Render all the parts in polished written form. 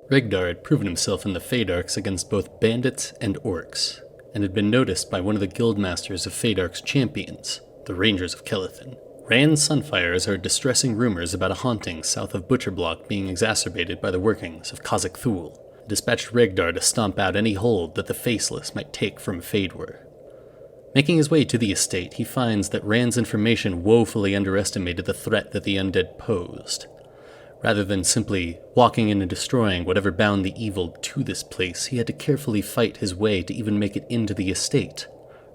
Regdar had proven himself in the Feydarks against both bandits and orcs, and had been noticed by one of the guildmasters of Feydark's champions, the Rangers of Kellethin. Rand's Sunfires heard distressing rumors about a haunting south of Butcherblock being exacerbated by the workings of Khazak Thul, and dispatched Regdar to stomp out any hold that the Faceless might take from Feydwar. Making his way to the estate, he finds that Rand's information woefully underestimated the threat that the undead posed. Rather than simply walking in and destroying whatever bound the evil to this place, he had to carefully fight his way to even make it into the estate,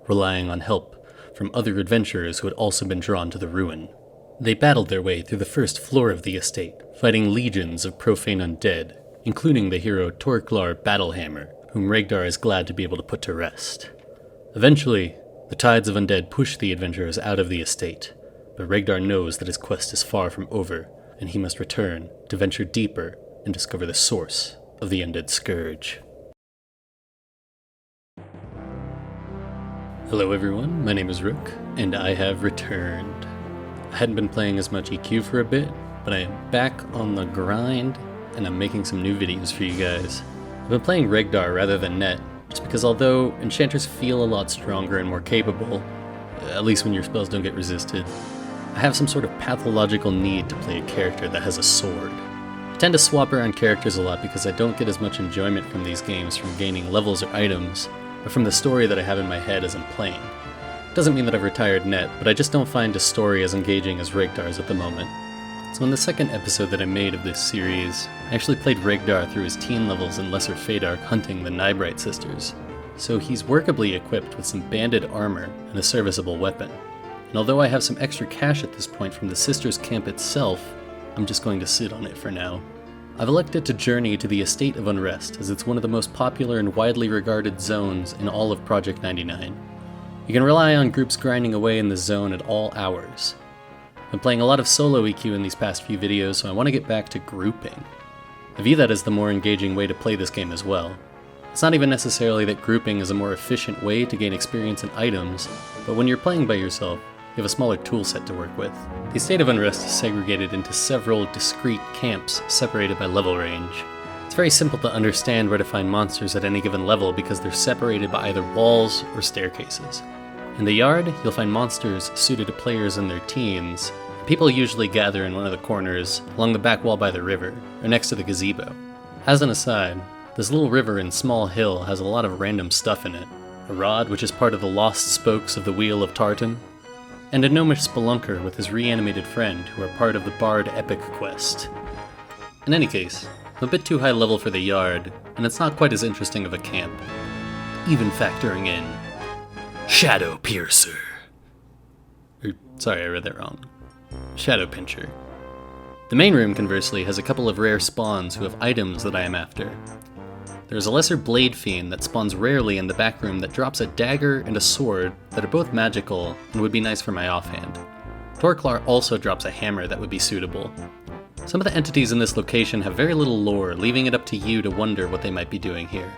relying on help from other adventurers who had also been drawn to the ruin. They battled their way through the first floor of the estate, fighting legions of profane undead, including the hero Torklar Battlehammer, whom Regdar is glad to be able to put to rest. Eventually, the tides of undead push the adventurers out of the estate, but Regdar knows that his quest is far from over, and he must return to venture deeper and discover the source of the undead scourge. Hello everyone, my name is Rook, and I have returned. I hadn't been playing as much EQ for a bit, but I am back on the grind, and I'm making some new videos for you guys. I've been playing Regdar rather than Net, just because although enchanters feel a lot stronger and more capable, at least when your spells don't get resisted, I have some sort of pathological need to play a character that has a sword. I tend to swap around characters a lot because I don't get as much enjoyment from these games from gaining levels or items, but from the story that I have in my head as I'm playing. Doesn't mean that I've retired Net, but I just don't find a story as engaging as Regdar's at the moment. So in the second episode that I made of this series, I actually played Regdar through his teen levels in Lesser Feydark hunting the Nybright sisters, so he's workably equipped with some banded armor and a serviceable weapon. And although I have some extra cash at this point from the sisters' camp itself, I'm just going to sit on it for now. I've elected to journey to the estate of Unrest, as it's one of the most popular and widely regarded zones in all of Project 99. You can rely on groups grinding away in the zone at all hours. I've been playing a lot of solo EQ in these past few videos, so I want to get back to grouping. I view that as the more engaging way to play this game as well. It's not even necessarily that grouping is a more efficient way to gain experience and items, but when you're playing by yourself, you have a smaller toolset to work with. The estate of Unrest is segregated into several discrete camps separated by level range. It's very simple to understand where to find monsters at any given level because they're separated by either walls or staircases. In the yard, you'll find monsters suited to players in their teens. People usually gather in one of the corners, along the back wall by the river, or next to the gazebo. As an aside, this little river in Small Hill has a lot of random stuff in it. A rod, which is part of the lost spokes of the Wheel of Tartan, and a gnomish spelunker with his reanimated friend who are part of the Bard Epic quest. In any case, I'm a bit too high level for the yard, and it's not quite as interesting of a camp, even factoring in Shadow Piercer. Sorry, I read that wrong. Shadow Pincher. The main room, conversely, has a couple of rare spawns who have items that I am after. There's a lesser blade fiend that spawns rarely in the back room that drops a dagger and a sword that are both magical and would be nice for my offhand. Torklar also drops a hammer that would be suitable. Some of the entities in this location have very little lore, leaving it up to you to wonder what they might be doing here.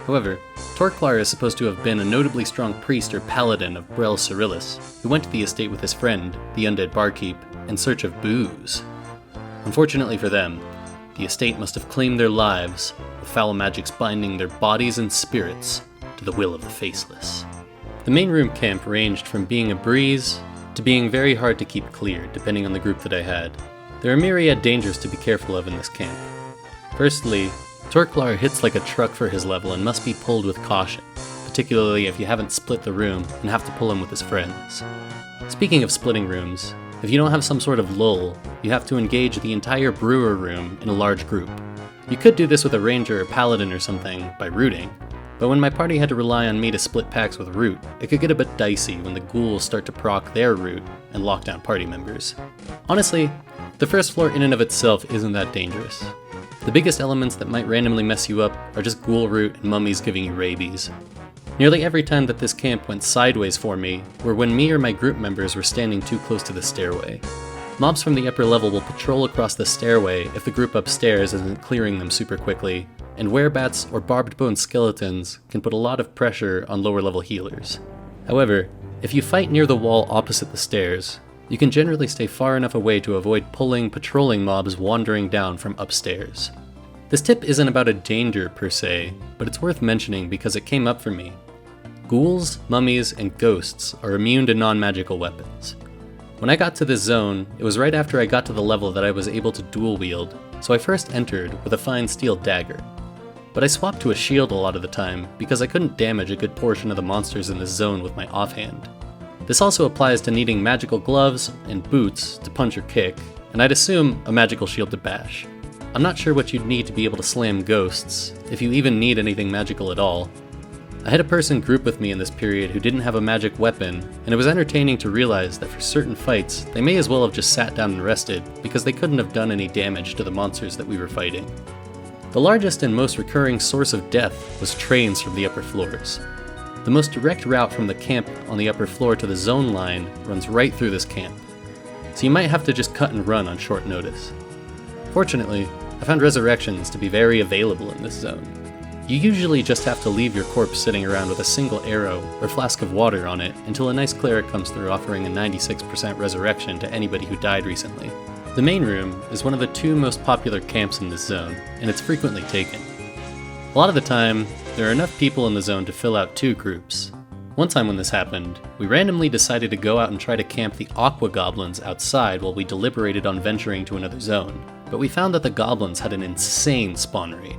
However, Torklar is supposed to have been a notably strong priest or paladin of Brel Cyrillus, who went to the estate with his friend, the undead barkeep, in search of booze. Unfortunately for them, the estate must have claimed their lives, with foul magics binding their bodies and spirits to the will of the Faceless. The main room camp ranged from being a breeze to being very hard to keep clear, depending on the group that I had. There are myriad dangers to be careful of in this camp. Firstly, Torklar hits like a truck for his level and must be pulled with caution, particularly if you haven't split the room and have to pull him with his friends. Speaking of splitting rooms, if you don't have some sort of lull, you have to engage the entire brewer room in a large group. You could do this with a ranger or paladin or something by rooting, but when my party had to rely on me to split packs with root, it could get a bit dicey when the ghouls start to proc their root and lock down party members. Honestly, the first floor in and of itself isn't that dangerous. The biggest elements that might randomly mess you up are just ghoul root and mummies giving you rabies. Nearly every time that this camp went sideways for me were when me or my group members were standing too close to the stairway. Mobs from the upper level will patrol across the stairway if the group upstairs isn't clearing them super quickly, and werebats or barbed bone skeletons can put a lot of pressure on lower level healers. However, if you fight near the wall opposite the stairs, you can generally stay far enough away to avoid pulling patrolling mobs wandering down from upstairs. This tip isn't about a danger per se, but it's worth mentioning because it came up for me. Ghouls, mummies, and ghosts are immune to non-magical weapons. When I got to this zone, it was right after I got to the level that I was able to dual wield, so I first entered with a fine steel dagger. But I swapped to a shield a lot of the time because I couldn't damage a good portion of the monsters in this zone with my offhand. This also applies to needing magical gloves and boots to punch or kick, and I'd assume a magical shield to bash. I'm not sure what you'd need to be able to slam ghosts, if you even need anything magical at all. I had a person group with me in this period who didn't have a magic weapon, and it was entertaining to realize that for certain fights, they may as well have just sat down and rested, because they couldn't have done any damage to the monsters that we were fighting. The largest and most recurring source of death was trains from the upper floors. The most direct route from the camp on the upper floor to the zone line runs right through this camp, so you might have to just cut and run on short notice. Fortunately, I found resurrections to be very available in this zone. You usually just have to leave your corpse sitting around with a single arrow or flask of water on it until a nice cleric comes through offering a 96% resurrection to anybody who died recently. The main room is one of the 2 most popular camps in this zone, and it's frequently taken. A lot of the time, there are enough people in the zone to fill out 2 groups. One time when this happened, we randomly decided to go out and try to camp the aqua goblins outside while we deliberated on venturing to another zone, but we found that the goblins had an insane spawn rate.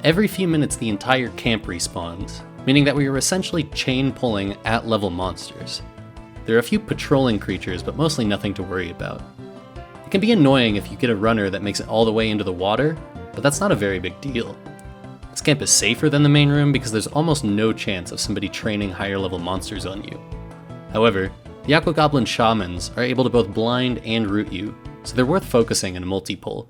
Every few minutes the entire camp respawns, meaning that we were essentially chain-pulling at-level monsters. There are a few patrolling creatures, but mostly nothing to worry about. It can be annoying if you get a runner that makes it all the way into the water, but that's not a very big deal. This camp is safer than the main room because there's almost no chance of somebody training higher-level monsters on you. However, the Aqua Goblin Shamans are able to both blind and root you, so they're worth focusing in a multi-pull.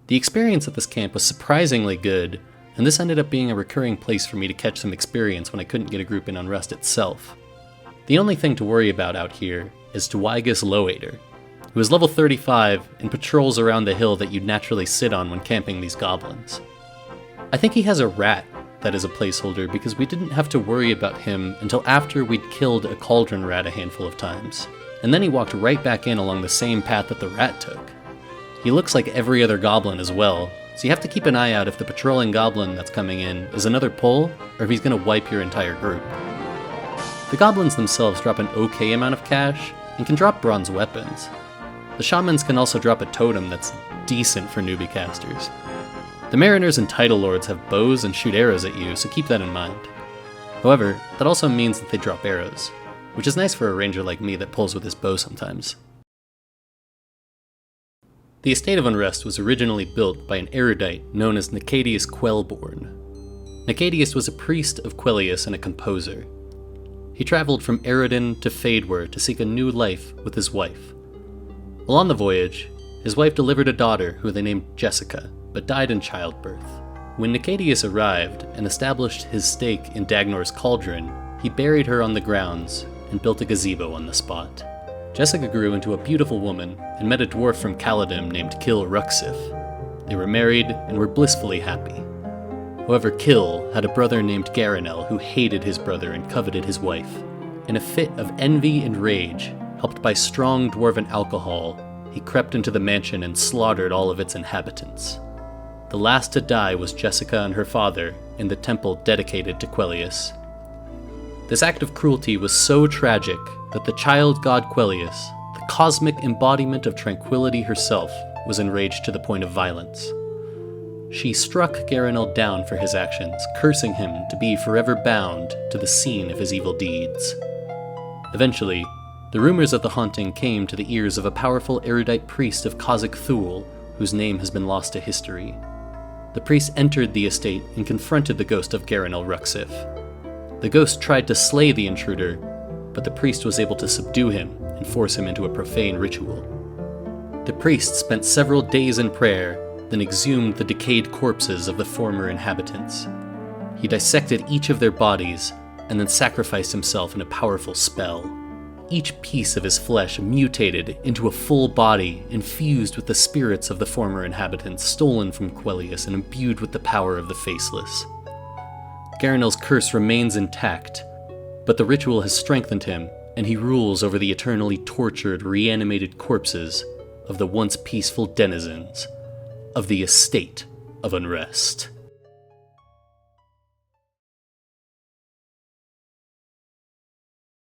The experience at this camp was surprisingly good, and this ended up being a recurring place for me to catch some experience when I couldn't get a group in Unrest itself. The only thing to worry about out here is Dwigus Loader, who is level 35 and patrols around the hill that you'd naturally sit on when camping these goblins. I think he has a rat that is a placeholder because we didn't have to worry about him until after we'd killed a cauldron rat a handful of times, and then he walked right back in along the same path that the rat took. He looks like every other goblin as well, so you have to keep an eye out if the patrolling goblin that's coming in is another pull, or if he's going to wipe your entire group. The goblins themselves drop an okay amount of cash, and can drop bronze weapons. The shamans can also drop a totem that's decent for newbie casters. The mariners and title lords have bows and shoot arrows at you, so keep that in mind. However, that also means that they drop arrows, which is nice for a ranger like me that pulls with his bow sometimes. The estate of Unrest was originally built by an erudite known as Nicadius Quellborn. Nicadius was a priest of Quellius and a composer. He traveled from Eredin to Fadewar to seek a new life with his wife. While on the voyage, his wife delivered a daughter who they named Jessica, but died in childbirth. When Nicadius arrived and established his stake in Dagnor's cauldron, he buried her on the grounds and built a gazebo on the spot. Jessica grew into a beautiful woman and met a dwarf from Caladim named Kil Ruxif. They were married and were blissfully happy. However, Kil had a brother named Garanel who hated his brother and coveted his wife. In a fit of envy and rage, helped by strong dwarven alcohol, he crept into the mansion and slaughtered all of its inhabitants. The last to die was Jessica and her father in the temple dedicated to Quellius. This act of cruelty was so tragic that the child god Quellius, the cosmic embodiment of tranquility herself, was enraged to the point of violence. She struck Garanel down for his actions, cursing him to be forever bound to the scene of his evil deeds. Eventually, the rumors of the haunting came to the ears of a powerful erudite priest of Khazak Thul, whose name has been lost to history. The priest entered the estate and confronted the ghost of Garanel Ruxif. The ghost tried to slay the intruder, but the priest was able to subdue him and force him into a profane ritual. The priest spent several days in prayer, then exhumed the decayed corpses of the former inhabitants. He dissected each of their bodies, and then sacrificed himself in a powerful spell. Each piece of his flesh mutated into a full body infused with the spirits of the former inhabitants stolen from Quellius and imbued with the power of the Faceless. Garanel's curse remains intact, but the ritual has strengthened him, and he rules over the eternally tortured, reanimated corpses of the once peaceful denizens of the estate of Unrest.